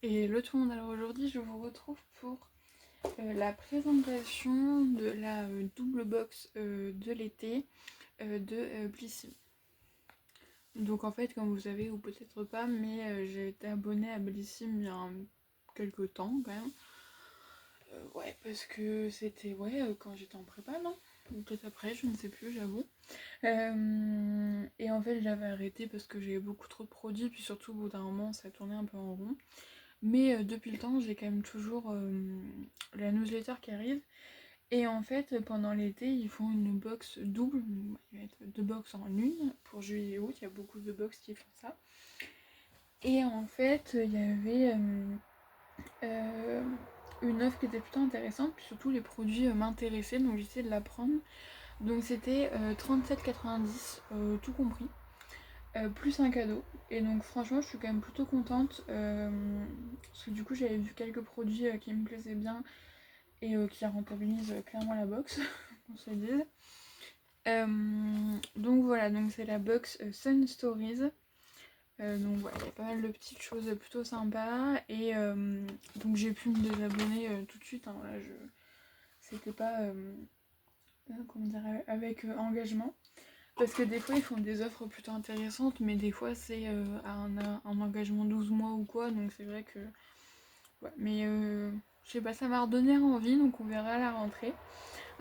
Hello tout le monde, alors aujourd'hui je vous retrouve pour la présentation de la double box de l'été de Blissim. Donc en fait, comme vous savez ou peut-être pas, mais j'ai été abonnée à Blissim il y a quelques temps quand même. Ouais, parce que c'était quand j'étais en prépa, non? Ou peut-être après, je ne sais plus, j'avoue. Et en fait, j'avais arrêté parce que j'avais beaucoup trop de produits, puis surtout au bout d'un moment, ça tournait un peu en rond. Mais depuis le temps, j'ai quand même toujours la newsletter qui arrive. Et en fait, pendant l'été, ils font une box double. Il va être deux box en une pour juillet et août. Il y a beaucoup de box qui font ça. Et en fait, il y avait euh, une offre qui était plutôt intéressante. Puis surtout, les produits m'intéressaient. Donc j'ai essayé de la prendre. Donc c'était 37,90 tout compris. Plus un cadeau. Et donc franchement je suis quand même plutôt contente parce que du coup j'avais vu quelques produits qui me plaisaient bien et qui rentabilisent clairement la box, qu'on se le dise. Donc voilà, donc c'est la box Sun Stories. Donc voilà, il y a pas mal de petites choses plutôt sympas et donc j'ai pu me désabonner tout de suite. Hein, voilà, c'était pas comment dire, avec engagement. Parce que des fois ils font des offres plutôt intéressantes, mais des fois c'est un engagement 12 mois ou quoi, donc c'est vrai que... Ouais, mais je sais pas, ça m'a redonné envie, donc on verra à la rentrée.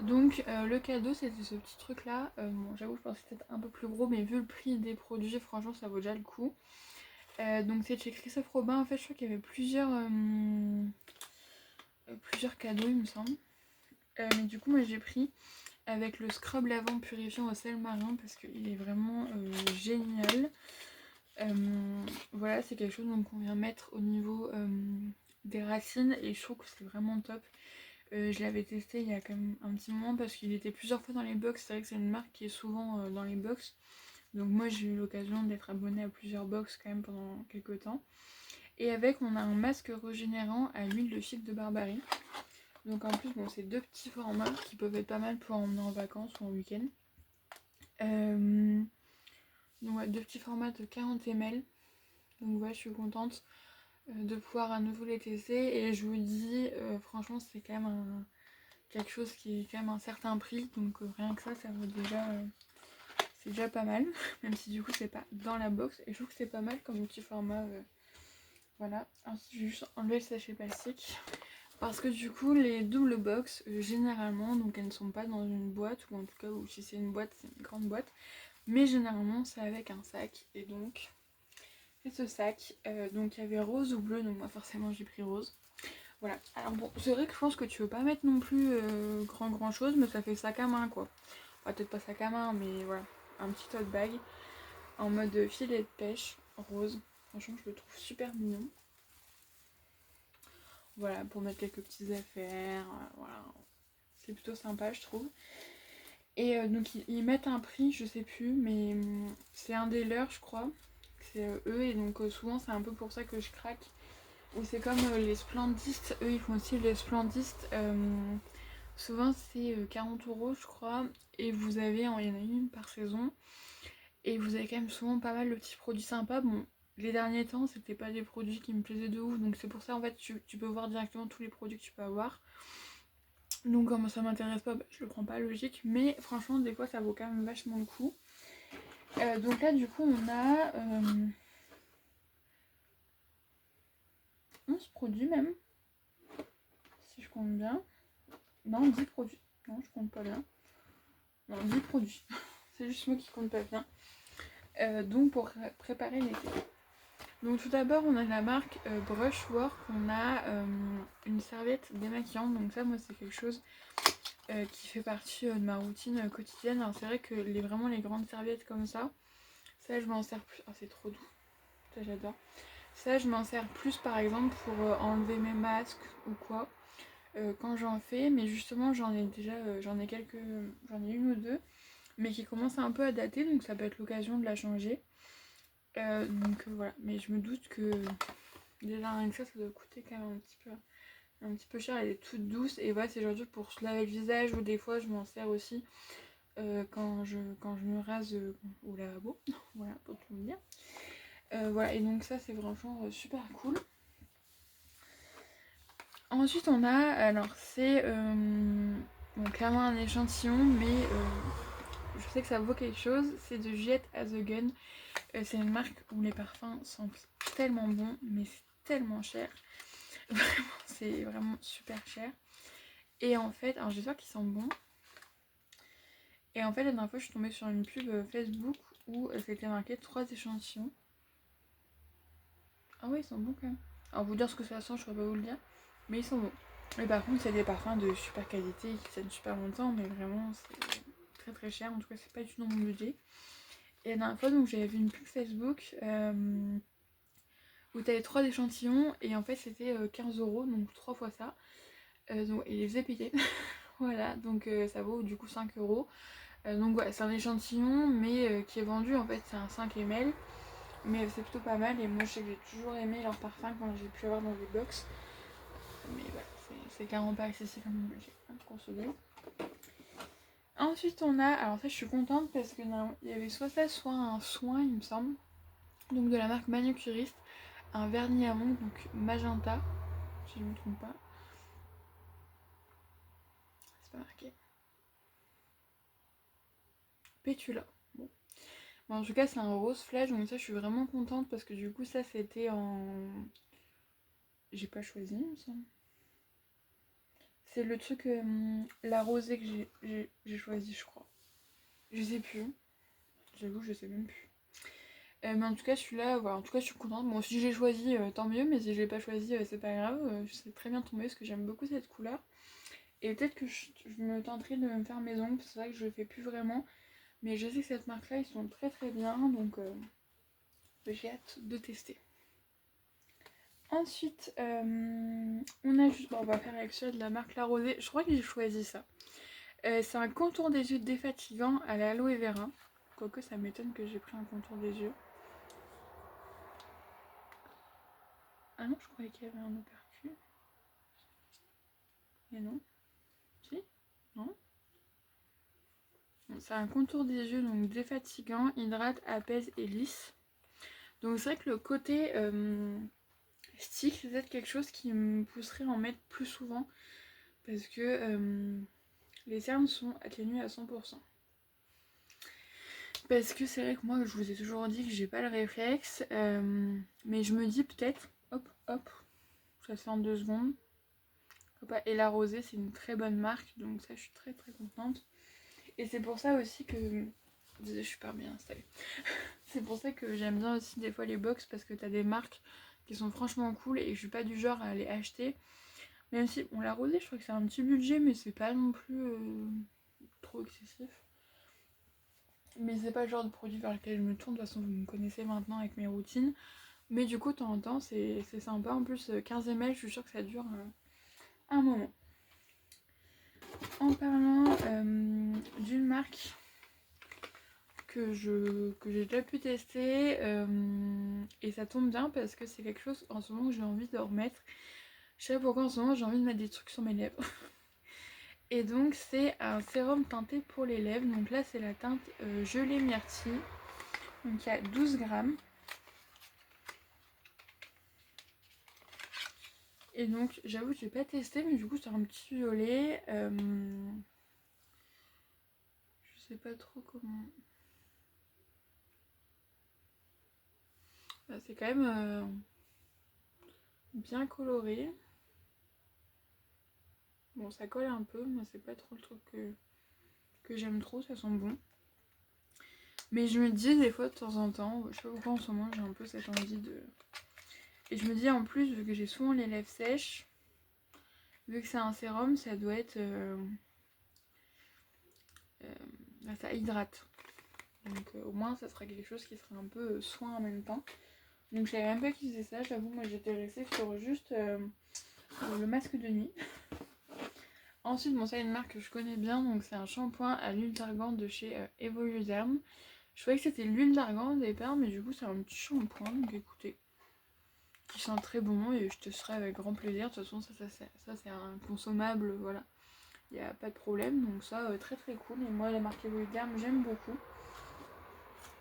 Donc le cadeau c'était ce petit truc là, bon j'avoue je pensais que c'était un peu plus gros, mais vu le prix des produits, franchement ça vaut déjà le coup. Donc c'est chez Christophe Robin, en fait je crois qu'il y avait plusieurs cadeaux il me semble. Mais du coup moi j'ai pris avec le scrub lavant purifiant au sel marin parce qu'il est vraiment génial. Voilà, c'est quelque chose qu'on vient mettre au niveau des racines et je trouve que c'est vraiment top. Je l'avais testé il y a quand même un petit moment parce qu'il était plusieurs fois dans les box. C'est vrai que c'est une marque qui est souvent dans les box. Donc moi j'ai eu l'occasion d'être abonnée à plusieurs box quand même pendant quelques temps. Et avec on a un masque régénérant à l'huile de figue de Barbarie. Donc en plus bon c'est deux petits formats qui peuvent être pas mal pour emmener en vacances ou en week-end. Donc ouais, deux petits formats de 40 ml. Donc ouais je suis contente de pouvoir à nouveau les tester et je vous dis franchement c'est quand même quelque chose qui est quand même un certain prix, donc rien que ça vaut déjà c'est déjà pas mal, même si du coup c'est pas dans la box et je trouve que c'est pas mal comme petit format. Voilà, ensuite je vais juste enlever le sachet plastique parce que du coup les doubles box généralement donc elles ne sont pas dans une boîte, ou en tout cas ou si c'est une boîte c'est une grande boîte, mais généralement c'est avec un sac. Et donc c'est ce sac, donc il y avait rose ou bleu, donc moi forcément j'ai pris rose. Voilà, alors bon, c'est vrai que je pense que tu veux pas mettre non plus grand chose, mais ça fait sac à main quoi. Enfin, peut-être pas sac à main, mais voilà, un petit tote bag en mode filet de pêche rose. Franchement, je le trouve super mignon. Voilà, pour mettre quelques petites affaires, voilà, c'est plutôt sympa, je trouve. Et donc, ils mettent un prix, je sais plus, mais c'est un des leurs, je crois. C'est eux, et donc souvent, c'est un peu pour ça que je craque. Ou c'est comme les splendistes, eux ils font aussi les splendistes. Souvent c'est 40 € je crois. Et vous avez, il y en a une par saison. Et vous avez quand même souvent pas mal de petits produits sympas. Bon, les derniers temps c'était pas des produits qui me plaisaient de ouf. Donc c'est pour ça en fait tu peux voir directement tous les produits que tu peux avoir. Donc comme ça m'intéresse pas, bah, je le prends pas, logique. Mais franchement des fois ça vaut quand même vachement le coup. Donc là du coup on a 11 produits même. Si je compte bien. Non, 10 produits. Non, je compte pas bien. Non, 10 produits. C'est juste moi qui compte pas bien. Donc pour préparer l'été. Donc tout d'abord on a la marque Brushwork. On a une serviette démaquillante. Donc ça moi c'est quelque chose qui fait partie de ma routine quotidienne. Alors c'est vrai que vraiment les grandes serviettes comme ça je m'en sers plus. Ah c'est trop doux. Ça j'adore. Ça je m'en sers plus par exemple pour enlever mes masques ou quoi. Quand j'en fais, mais justement j'en ai déjà j'en ai une ou deux, mais qui commencent un peu à dater, donc ça peut être l'occasion de la changer. Donc voilà, mais je me doute que déjà rien que ça doit coûter quand même un petit peu cher. Elle est toute douce et voilà, c'est aujourd'hui pour se laver le visage, ou des fois je m'en sers aussi quand je me rase au lavabo. Voilà, pour tout vous dire. Voilà, et donc ça c'est franchement super cool. Ensuite on a, alors c'est bon, clairement un échantillon, mais je sais que ça vaut quelque chose. C'est de Juliette Has a Gun. C'est une marque où les parfums sentent tellement bon, mais c'est tellement cher. Vraiment, c'est vraiment super cher. Et en fait, alors j'espère qu'ils sentent bon. Et en fait, la dernière fois, je suis tombée sur une pub Facebook où c'était marqué 3 échantillons. Ah ouais, ils sont bons quand même. Alors, vous dire ce que ça sent, je pourrais pas vous le dire. Mais ils sont bons. Mais par contre, c'est des parfums de super qualité qui tiennent super longtemps. Mais vraiment, c'est très très cher. En tout cas, c'est pas du tout dans mon budget. Et la dernière fois, donc j'avais vu une pub Facebook où t'avais 3 échantillons. Et en fait, c'était 15 €, donc 3 fois ça. Donc, et les faisait payer. Voilà, donc ça vaut du coup 5 €. Donc ouais, c'est un échantillon, mais qui est vendu en fait, c'est un 5 ml. Mais c'est plutôt pas mal, et moi je sais que j'ai toujours aimé leur parfum quand j'ai pu avoir dans des box. Mais voilà, c'est clairement pas accessible à mon budget, hein, qu'on se dise. Ensuite on a, alors ça je suis contente parce que il y avait soit ça, soit un soin il me semble. Donc de la marque Manucuriste, un vernis à ongles, donc magenta, si je ne me trompe pas. C'est pas marqué. Pétula. Bon. Bon, en tout cas c'est un rose flash, donc ça je suis vraiment contente parce que du coup ça c'était en... J'ai pas choisi il me semble. C'est le truc, la rosée que j'ai choisi, je crois. Je sais plus. J'avoue, je sais même plus. Mais en tout cas, celui-là, voilà, en tout cas, je suis contente. Bon, si j'ai choisi, tant mieux, mais si je l'ai pas choisi, c'est pas grave. Je sais très bien tomber parce que j'aime beaucoup cette couleur. Et peut-être que je me tenterai de me faire mes ongles, c'est vrai que je le fais plus vraiment. Mais je sais que cette marque-là, ils sont très très bien, donc j'ai hâte de tester. Ensuite, on a juste, bon, on va faire avec celui de la marque La Rosée. Je crois que j'ai choisi ça. C'est un contour des yeux défatigant à l'aloe vera. Quoique ça m'étonne que j'ai pris un contour des yeux. Ah non, je croyais qu'il y avait un opercule. Mais non. Si? Non. Bon, c'est un contour des yeux donc défatigant, hydrate, apaise et lisse. Donc c'est vrai que le côté stick, c'est peut-être quelque chose qui me pousserait à en mettre plus souvent. Parce que les cernes sont atténuées à 100%. Parce que c'est vrai que moi, je vous ai toujours dit que j'ai pas le réflexe. Mais je me dis peut-être, hop, hop, ça se fait en 2 secondes. Et La Rosée, c'est une très bonne marque, donc ça, je suis très très contente. Et c'est pour ça aussi que... Désolée, je suis pas bien installée. C'est pour ça que j'aime bien aussi des fois les box, parce que t'as des marques qui sont franchement cool et je suis pas du genre à les acheter. Même si, bon, La Rosée, je crois que c'est un petit budget, mais c'est pas non plus trop excessif. Mais c'est pas le genre de produit vers lequel je me tourne. De toute façon, vous me connaissez maintenant avec mes routines. Mais du coup, de temps en temps, c'est sympa. En plus, 15 ml, je suis sûre que ça dure un moment. En parlant d'une marque que j'ai déjà pu tester, et ça tombe bien parce que c'est quelque chose en ce moment que j'ai envie de remettre. Je sais pas pourquoi en ce moment j'ai envie de mettre des trucs sur mes lèvres. Et donc c'est un sérum teinté pour les lèvres. Donc là c'est la teinte gelée myrtille. Donc il y a 12 grammes. Et donc j'avoue que j'ai pas testé, mais du coup c'est un petit violet. Je sais pas trop comment. C'est quand même bien coloré. Bon, ça colle un peu, moi c'est pas trop le truc que j'aime trop, ça sent bon. Mais je me dis des fois de temps en temps, je sais pas pourquoi en ce moment j'ai un peu cette envie de... Et je me dis en plus, vu que j'ai souvent les lèvres sèches, vu que c'est un sérum, ça doit être... ça hydrate. Donc au moins ça sera quelque chose qui sera un peu soin en même temps. Donc je savais même pas qu'ils faisaient ça, j'avoue, moi j'étais restée sur juste le masque de nuit. Ensuite, bon, ça, une marque que je connais bien, donc c'est un shampoing à l'huile d'argan de chez Evoluderm. Je croyais que c'était l'huile d'argan au départ, mais du coup, c'est un petit shampoing, donc écoutez, qui sent très bon et je testerai avec grand plaisir. De toute façon, ça c'est un consommable, voilà, il n'y a pas de problème, donc ça, très très cool. Et moi, la marque Evoluderm, j'aime beaucoup.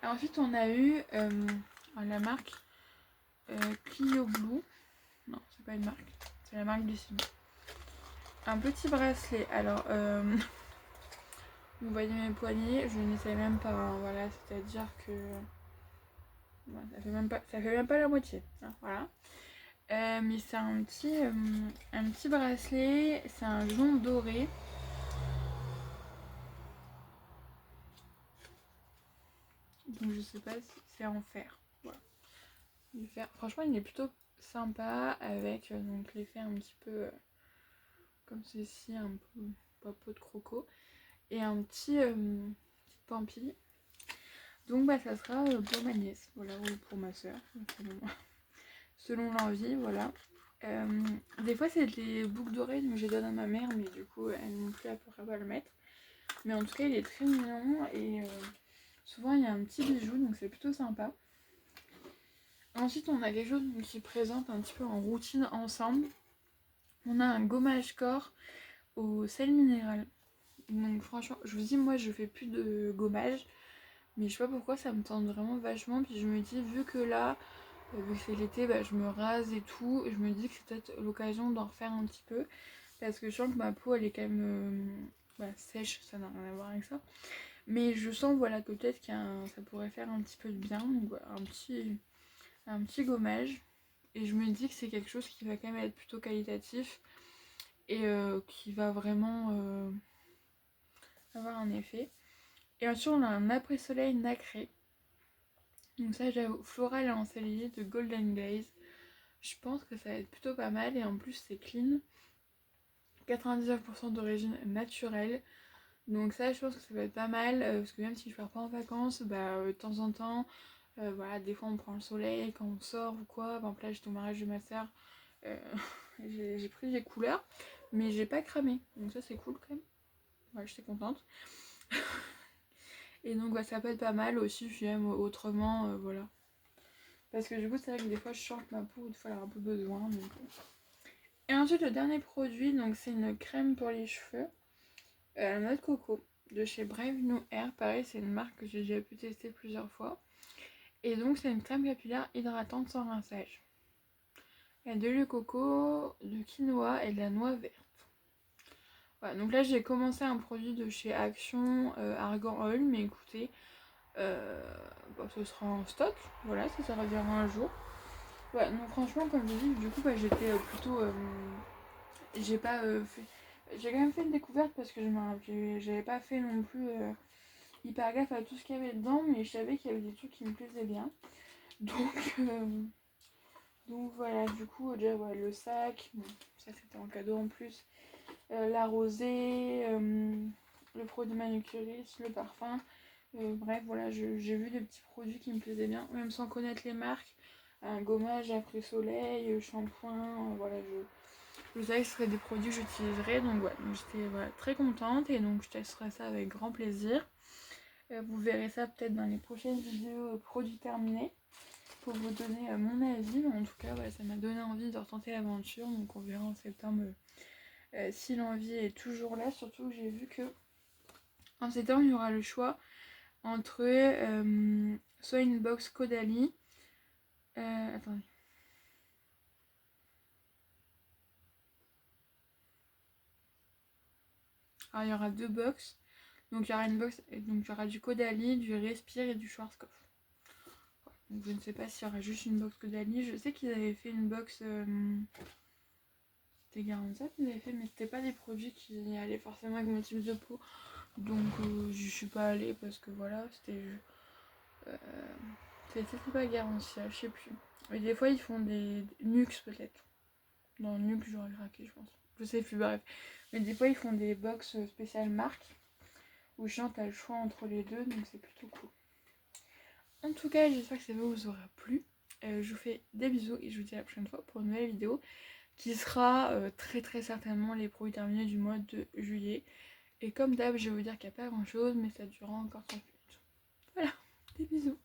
Et ensuite, on a eu la marque Clio Blue. Non, c'est pas une marque, c'est la marque Glycine. un petit bracelet. Alors, vous voyez mes poignets, je n'essaie même pas, hein, voilà, c'est-à-dire que ouais, ça fait même pas la moitié, hein, voilà. Mais c'est un petit bracelet, c'est un jonc doré. Donc je sais pas si c'est en fer. Voilà. Du fer. Franchement, il est plutôt sympa avec donc l'effet un petit peu comme ceci, un peu pas peau de croco. Et un petit petite pampille. Donc bah ça sera pour ma nièce, voilà, ou pour ma soeur, selon l'envie, voilà. Des fois c'est des boucles d'oreilles, donc je les donne à ma mère, mais du coup elle non plus elle pourra pas le mettre. Mais en tout cas il est très mignon et souvent il y a un petit bijou, donc c'est plutôt sympa. Ensuite on a quelque chose qui présente un petit peu en routine ensemble. On a un gommage corps au sel minéral. Donc franchement, je vous dis moi je fais plus de gommage. Mais je sais pas pourquoi ça me tente vraiment vachement. Puis je me dis vu que là, vu que c'est l'été, bah, je me rase et tout. Je me dis que c'est peut-être l'occasion d'en refaire un petit peu. Parce que je sens que ma peau elle est quand même sèche, ça n'a rien à voir avec ça. Mais je sens voilà que peut-être que ça pourrait faire un petit peu de bien. Donc voilà, un petit gommage. Et je me dis que c'est quelque chose qui va quand même être plutôt qualitatif. Et qui va vraiment avoir un effet. Et ensuite on a un après-soleil nacré. Donc ça j'avoue, floral et ensoleillé de Golden Glaze. Je pense que ça va être plutôt pas mal et en plus c'est clean. 99% d'origine naturelle. Donc ça je pense que ça va être pas mal parce que même si je pars pas en vacances, de temps en temps, voilà, des fois on prend le soleil quand on sort ou quoi. Par exemple là j'étais au mariage de ma soeur, j'ai pris des couleurs mais j'ai pas cramé. Donc ça c'est cool quand même. Ouais, j'étais contente. Et donc ça peut être pas mal aussi, j'aime autrement, voilà. Parce que du coup c'est vrai que des fois je sens que ma peau, des fois elle a un peu besoin. Donc... Et ensuite le dernier produit, donc c'est une crème pour les cheveux. La noix de coco de chez Brave New Hair. Pareil c'est une marque que j'ai déjà pu tester plusieurs fois. Et donc c'est une crème capillaire hydratante sans rinçage. Il y a de l'huile de coco, de quinoa et de la noix verte. Voilà, donc là j'ai commencé un produit de chez Action, Argan Oil, mais écoutez, ce sera en stock, voilà, ça servira un jour. Ouais, non franchement comme je dis, du coup j'étais plutôt... j'ai pas fait... J'ai quand même fait une découverte parce que j'avais pas fait non plus hyper gaffe à tout ce qu'il y avait dedans, mais je savais qu'il y avait des trucs qui me plaisaient bien. Donc, donc voilà, du coup déjà ouais, le sac, bon, ça c'était en cadeau en plus. La rosée, le produit manucuriste, le parfum. Bref, voilà, j'ai vu des petits produits qui me plaisaient bien, même sans connaître les marques. Un gommage après soleil, shampoing, voilà, je savais que ce serait des produits que j'utiliserais, donc voilà, j'étais voilà, très contente et donc je testerai ça avec grand plaisir. Vous verrez ça peut-être dans les prochaines vidéos produits terminés pour vous donner mon avis, mais en tout cas, voilà, ça m'a donné envie de retenter l'aventure, donc on verra en septembre si l'envie est toujours là, surtout que j'ai vu que en septembre il y aura le choix entre soit une box Caudalie, attendez. Alors il y aura deux box, donc il y aura une box, donc il y aura du Caudalie, du Respire et du Schwarzkopf. Donc je ne sais pas s'il y aura juste une box Caudalie. Je sais qu'ils avaient fait une box c'était Garanza qu'ils avaient fait, mais c'était pas des produits qui allaient forcément avec mon type de peau. Donc je suis pas allée parce que voilà, c'était pas Garancia, je sais plus. Mais des fois ils font des Nux peut-être. Dans Nux j'aurais craqué je pense. Je sais plus, bref. Mais des fois ils font des box spéciales marques où je t'as le choix entre les deux, donc c'est plutôt cool. En tout cas, j'espère que ça vous aura plu. Je vous fais des bisous et je vous dis à la prochaine fois pour une nouvelle vidéo qui sera très certainement les produits terminés du mois de juillet. Et comme d'hab, je vais vous dire qu'il n'y a pas grand chose, mais ça durera encore 30 minutes. Voilà, des bisous.